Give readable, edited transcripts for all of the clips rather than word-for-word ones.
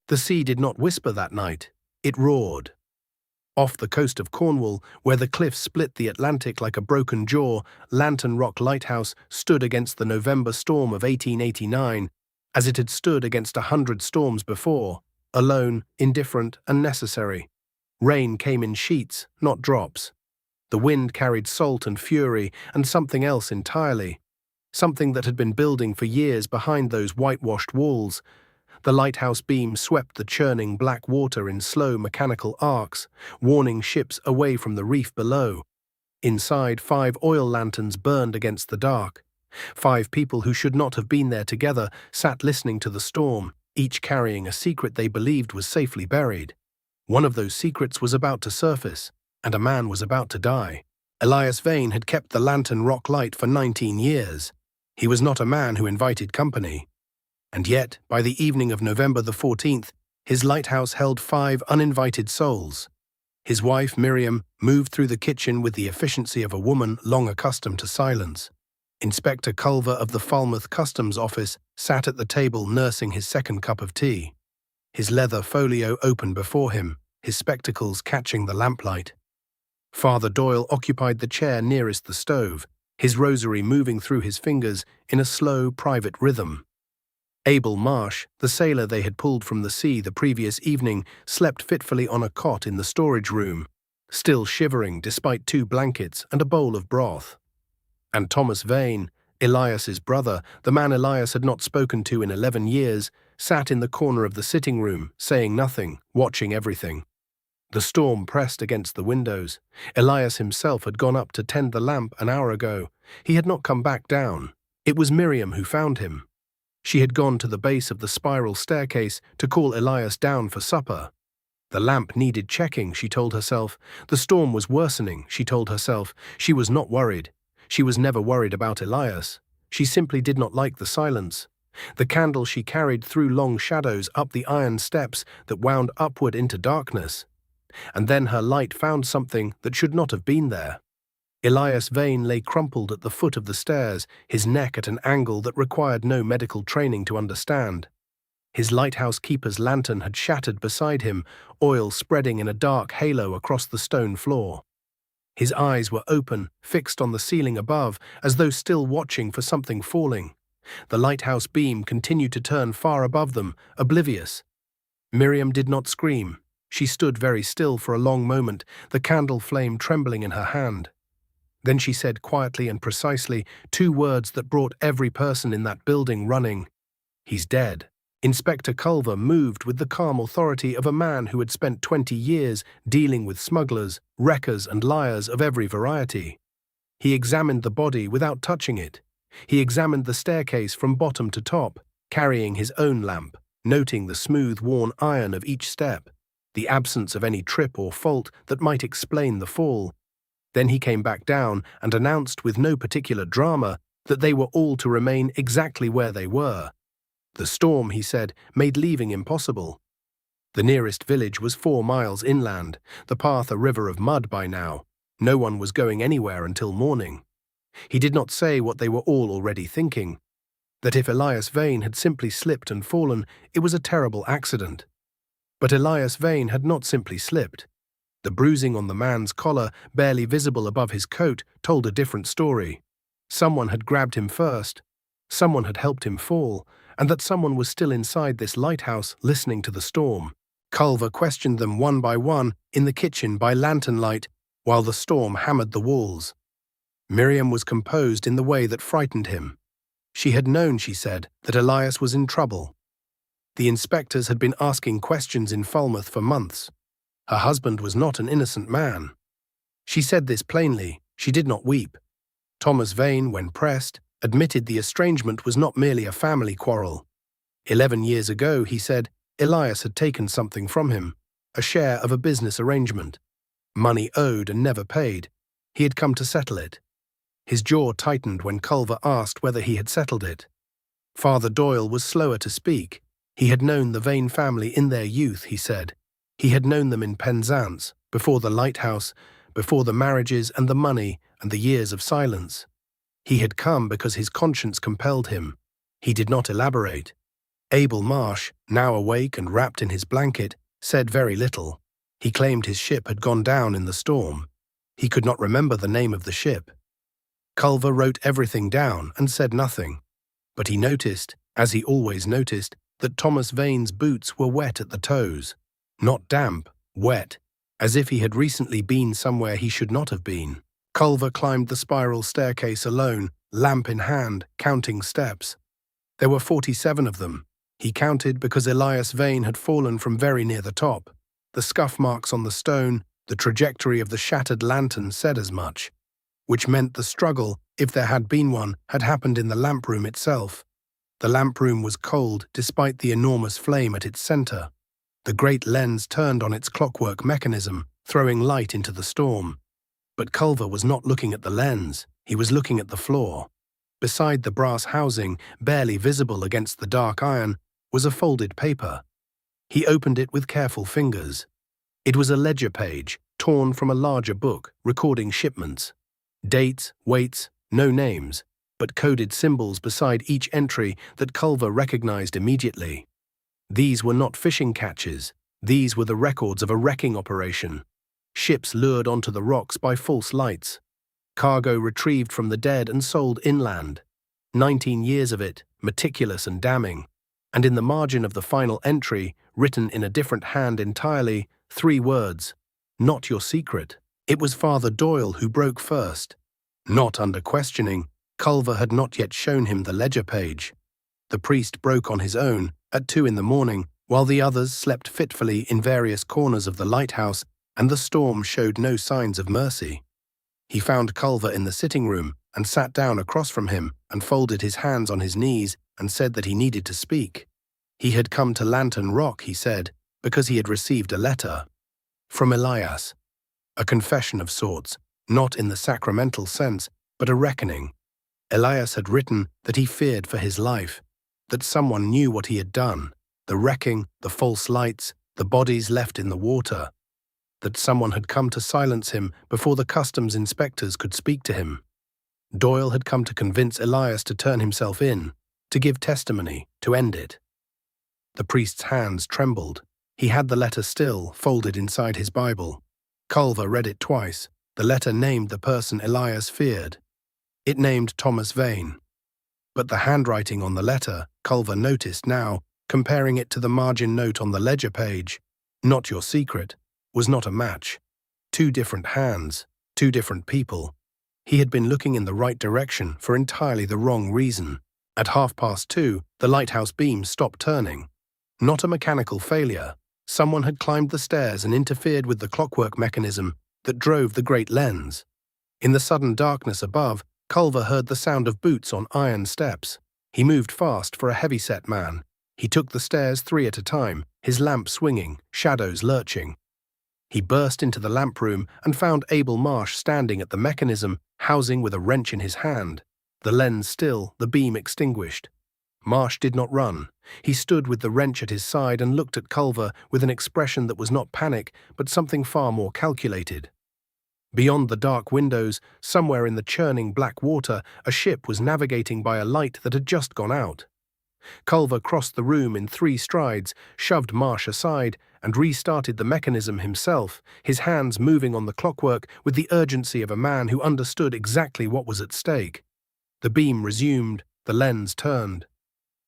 The sea did not whisper that night, it roared. Off the coast of Cornwall, where the cliffs split the Atlantic like a broken jaw, Lantern Rock Lighthouse stood against the November storm of 1889, as it had stood against 100 storms before, alone, indifferent, and necessary. Rain came in sheets, not drops. The wind carried salt and fury and something else entirely, something that had been building for years behind those whitewashed walls. The lighthouse beam swept the churning black water in slow mechanical arcs, warning ships away from the reef below. Inside, 5 oil lanterns burned against the dark. 5 people who should not have been there together sat listening to the storm, each carrying a secret they believed was safely buried. One of those secrets was about to surface, and a man was about to die. Elias Vane had kept the Lantern Rock light for 19 years. He was not a man who invited company. And yet, by the evening of November the 14th, his lighthouse held 5 uninvited souls. His wife, Miriam, moved through the kitchen with the efficiency of a woman long accustomed to silence. Inspector Culver of the Falmouth Customs Office sat at the table nursing his second cup of tea. His leather folio open before him, his spectacles catching the lamplight. Father Doyle occupied the chair nearest the stove, his rosary moving through his fingers in a slow, private rhythm. Abel Marsh, the sailor they had pulled from the sea the previous evening, slept fitfully on a cot in the storage room, still shivering despite 2 blankets and a bowl of broth. And Thomas Vane, Elias's brother, the man Elias had not spoken to in 11 years, sat in the corner of the sitting room, saying nothing, watching everything. The storm pressed against the windows. Elias himself had gone up to tend the lamp an hour ago. He had not come back down. It was Miriam who found him. She had gone to the base of the spiral staircase to call Elias down for supper. The lamp needed checking, she told herself. The storm was worsening, she told herself. She was not worried. She was never worried about Elias. She simply did not like the silence. The candle she carried threw long shadows up the iron steps that wound upward into darkness. And then her light found something that should not have been there. Elias Vane lay crumpled at the foot of the stairs, his neck at an angle that required no medical training to understand. His lighthouse keeper's lantern had shattered beside him, oil spreading in a dark halo across the stone floor. His eyes were open, fixed on the ceiling above, as though still watching for something falling. The lighthouse beam continued to turn far above them, oblivious. Miriam did not scream. She stood very still for a long moment, the candle flame trembling in her hand. Then she said quietly and precisely 2 words that brought every person in that building running. "He's dead." Inspector Culver moved with the calm authority of a man who had spent 20 years dealing with smugglers, wreckers, and liars of every variety. He examined the body without touching it. He examined the staircase from bottom to top, carrying his own lamp, noting the smooth, worn iron of each step, the absence of any trip or fault that might explain the fall. Then he came back down and announced with no particular drama that they were all to remain exactly where they were. The storm, he said, made leaving impossible. The nearest village was 4 miles inland, the path a river of mud by now. No one was going anywhere until morning. He did not say what they were all already thinking, that if Elias Vane had simply slipped and fallen, it was a terrible accident. But Elias Vane had not simply slipped. The bruising on the man's collar, barely visible above his coat, told a different story. Someone had grabbed him first. Someone had helped him fall, and that someone was still inside this lighthouse listening to the storm. Culver questioned them one by one in the kitchen by lantern light while the storm hammered the walls. Miriam was composed in the way that frightened him. She had known, she said, that Elias was in trouble. The inspectors had been asking questions in Falmouth for months. Her husband was not an innocent man. She said this plainly. She did not weep. Thomas Vane, when pressed, admitted the estrangement was not merely a family quarrel. 11 years ago, he said, Elias had taken something from him, a share of a business arrangement. Money owed and never paid. He had come to settle it. His jaw tightened when Culver asked whether he had settled it. Father Doyle was slower to speak. He had known the Vane family in their youth, he said. He had known them in Penzance, before the lighthouse, before the marriages and the money and the years of silence. He had come because his conscience compelled him. He did not elaborate. Abel Marsh, now awake and wrapped in his blanket, said very little. He claimed his ship had gone down in the storm. He could not remember the name of the ship. Culver wrote everything down and said nothing. But he noticed, as he always noticed, that Thomas Vane's boots were wet at the toes. Not damp, wet, as if he had recently been somewhere he should not have been. Culver climbed the spiral staircase alone, lamp in hand, counting steps. There were 47 of them. He counted because Elias Vane had fallen from very near the top. The scuff marks on the stone, the trajectory of the shattered lantern said as much, which meant the struggle, if there had been one, had happened in the lamp room itself. The lamp room was cold despite the enormous flame at its center. The great lens turned on its clockwork mechanism, throwing light into the storm. But Culver was not looking at the lens, he was looking at the floor. Beside the brass housing, barely visible against the dark iron, was a folded paper. He opened it with careful fingers. It was a ledger page, torn from a larger book, recording shipments. Dates, weights, no names, but coded symbols beside each entry that Culver recognized immediately. These were not fishing catches. These were the records of a wrecking operation. Ships lured onto the rocks by false lights. Cargo retrieved from the dead and sold inland. 19 years of it, meticulous and damning. And in the margin of the final entry, written in a different hand entirely, 3 words: "Not your secret." It was Father Doyle who broke first. Not under questioning, Culver had not yet shown him the ledger page. The priest broke on his own, at 2 in the morning, while the others slept fitfully in various corners of the lighthouse, and the storm showed no signs of mercy. He found Culver in the sitting room, and sat down across from him, and folded his hands on his knees, and said that he needed to speak. He had come to Lantern Rock, he said, because he had received a letter. From Elias. A confession of sorts, not in the sacramental sense, but a reckoning. Elias had written that he feared for his life, that someone knew what he had done, the wrecking, the false lights, the bodies left in the water, that someone had come to silence him before the customs inspectors could speak to him. Doyle had come to convince Elias to turn himself in, to give testimony, to end it. The priest's hands trembled. He had the letter still, folded inside his Bible. Culver read it twice. The letter named the person Elias feared. It named Thomas Vane. But the handwriting on the letter, Culver noticed now, comparing it to the margin note on the ledger page, "Not your secret," was not a match. 2 different hands, 2 different people. He had been looking in the right direction for entirely the wrong reason. At 2:30, the lighthouse beam stopped turning. Not a mechanical failure. Someone had climbed the stairs and interfered with the clockwork mechanism that drove the great lens. In the sudden darkness above, Culver heard the sound of boots on iron steps. He moved fast for a heavy-set man. He took the stairs 3 at a time, his lamp swinging, shadows lurching. He burst into the lamp room and found Abel Marsh standing at the mechanism, housing with a wrench in his hand. The lens still, the beam extinguished. Marsh did not run. He stood with the wrench at his side and looked at Culver with an expression that was not panic, but something far more calculated. Beyond the dark windows, somewhere in the churning black water, a ship was navigating by a light that had just gone out. Culver crossed the room in 3 strides, shoved Marsh aside, and restarted the mechanism himself, his hands moving on the clockwork with the urgency of a man who understood exactly what was at stake. The beam resumed, the lens turned.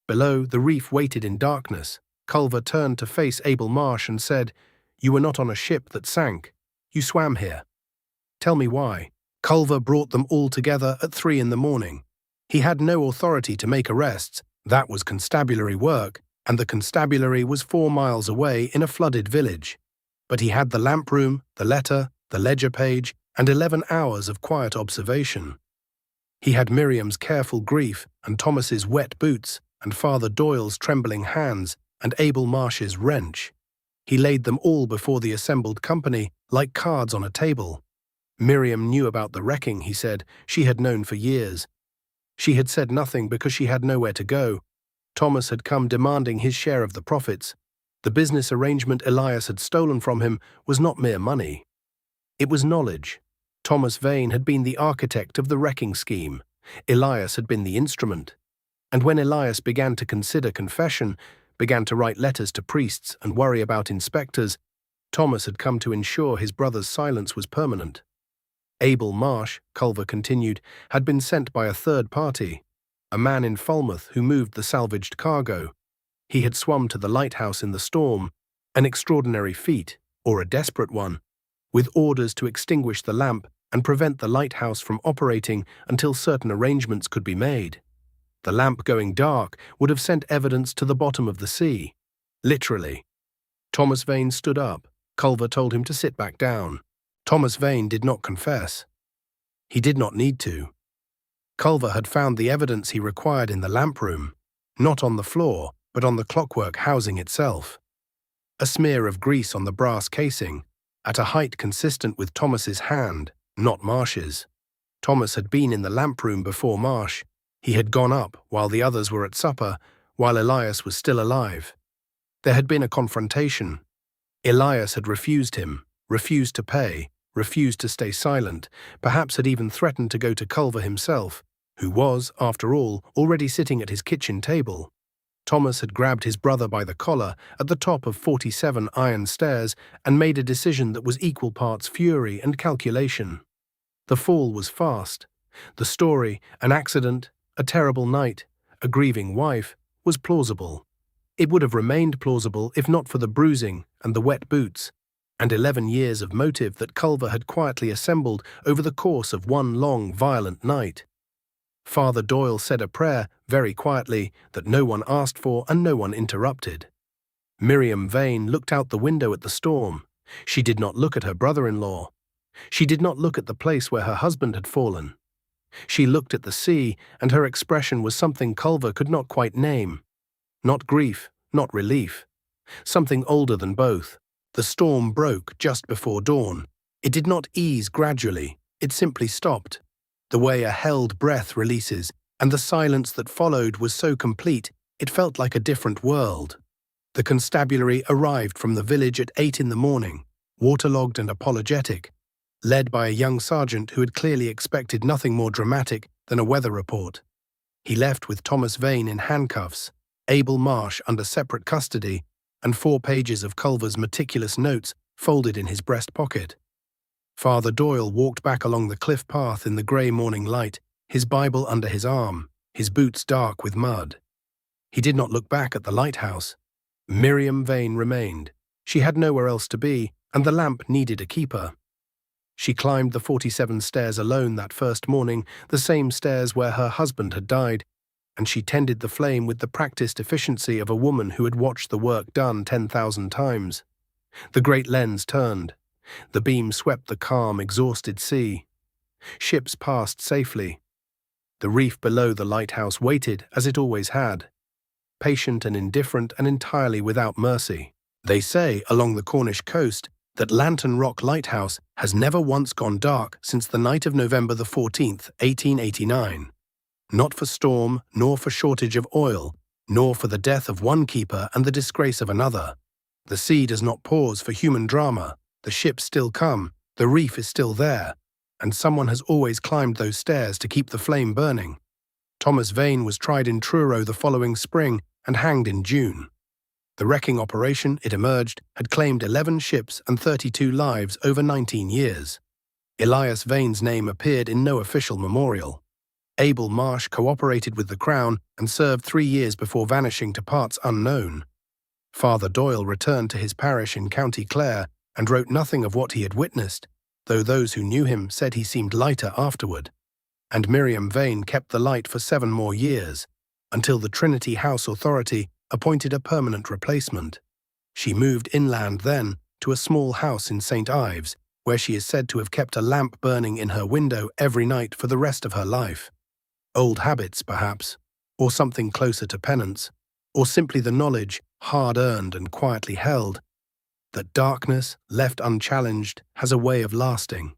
Below, the reef waited in darkness. Culver turned to face Abel Marsh and said, "You were not on a ship that sank. You swam here. Tell me why." Culver brought them all together at 3 in the morning. He had no authority to make arrests. That was constabulary work, and the constabulary was 4 miles away in a flooded village. But he had the lamp room, the letter, the ledger page, and 11 hours of quiet observation. He had Miriam's careful grief, and Thomas's wet boots, and Father Doyle's trembling hands, and Abel Marsh's wrench. He laid them all before the assembled company, like cards on a table. Miriam knew about the wrecking, he said. She had known for years. She had said nothing because she had nowhere to go. Thomas had come demanding his share of the profits. The business arrangement Elias had stolen from him was not mere money. It was knowledge. Thomas Vane had been the architect of the wrecking scheme. Elias had been the instrument. And when Elias began to consider confession, began to write letters to priests and worry about inspectors, Thomas had come to ensure his brother's silence was permanent. Abel Marsh, Culver continued, had been sent by a third party, a man in Falmouth who moved the salvaged cargo. He had swum to the lighthouse in the storm, an extraordinary feat, or a desperate one, with orders to extinguish the lamp and prevent the lighthouse from operating until certain arrangements could be made. The lamp going dark would have sent evidence to the bottom of the sea. Literally. Thomas Vane stood up. Culver told him to sit back down. Thomas Vane did not confess. He did not need to. Culver had found the evidence he required in the lamp room, not on the floor, but on the clockwork housing itself. A smear of grease on the brass casing, at a height consistent with Thomas's hand, not Marsh's. Thomas had been in the lamp room before Marsh. He had gone up while the others were at supper, while Elias was still alive. There had been a confrontation. Elias had refused him, refused to pay, refused to stay silent, perhaps had even threatened to go to Culver himself, who was, after all, already sitting at his kitchen table. Thomas had grabbed his brother by the collar at the top of 47 iron stairs and made a decision that was equal parts fury and calculation. The fall was fast. The story, an accident, a terrible night, a grieving wife, was plausible. It would have remained plausible if not for the bruising and the wet boots, and 11 years of motive that Culver had quietly assembled over the course of one long, violent night. Father Doyle said a prayer, very quietly, that no one asked for and no one interrupted. Miriam Vane looked out the window at the storm. She did not look at her brother-in-law. She did not look at the place where her husband had fallen. She looked at the sea, and her expression was something Culver could not quite name. Not grief, not relief. Something older than both. The storm broke just before dawn. It did not ease gradually. It simply stopped. The way a held breath releases, and the silence that followed was so complete, it felt like a different world. The constabulary arrived from the village at 8 in the morning, waterlogged and apologetic, led by a young sergeant who had clearly expected nothing more dramatic than a weather report. He left with Thomas Vane in handcuffs, Abel Marsh under separate custody, and 4 pages of Culver's meticulous notes folded in his breast pocket. Father Doyle walked back along the cliff path in the grey morning light, his Bible under his arm, his boots dark with mud. He did not look back at the lighthouse. Miriam Vane remained. She had nowhere else to be, and the lamp needed a keeper. She climbed the 47 stairs alone that first morning, the same stairs where her husband had died, and she tended the flame with the practiced efficiency of a woman who had watched the work done 10,000 times. The great lens turned. The beam swept the calm, exhausted sea. Ships passed safely. The reef below the lighthouse waited, as it always had, patient and indifferent and entirely without mercy. They say, along the Cornish coast, that Lantern Rock Lighthouse has never once gone dark since the night of November the 14th, 1889. Not for storm, nor for shortage of oil, nor for the death of one keeper and the disgrace of another. The sea does not pause for human drama. The ships still come, the reef is still there, and someone has always climbed those stairs to keep the flame burning. Thomas Vane was tried in Truro the following spring and hanged in June. The wrecking operation, it emerged, had claimed 11 ships and 32 lives over 19 years. Elias Vane's name appeared in no official memorial. Abel Marsh cooperated with the Crown and served 3 years before vanishing to parts unknown. Father Doyle returned to his parish in County Clare and wrote nothing of what he had witnessed, though those who knew him said he seemed lighter afterward. And Miriam Vane kept the light for 7 more years, until the Trinity House Authority appointed a permanent replacement. She moved inland then to a small house in St. Ives, where she is said to have kept a lamp burning in her window every night for the rest of her life. Old habits, perhaps, or something closer to penance, or simply the knowledge, hard-earned and quietly held, that darkness, left unchallenged, has a way of lasting.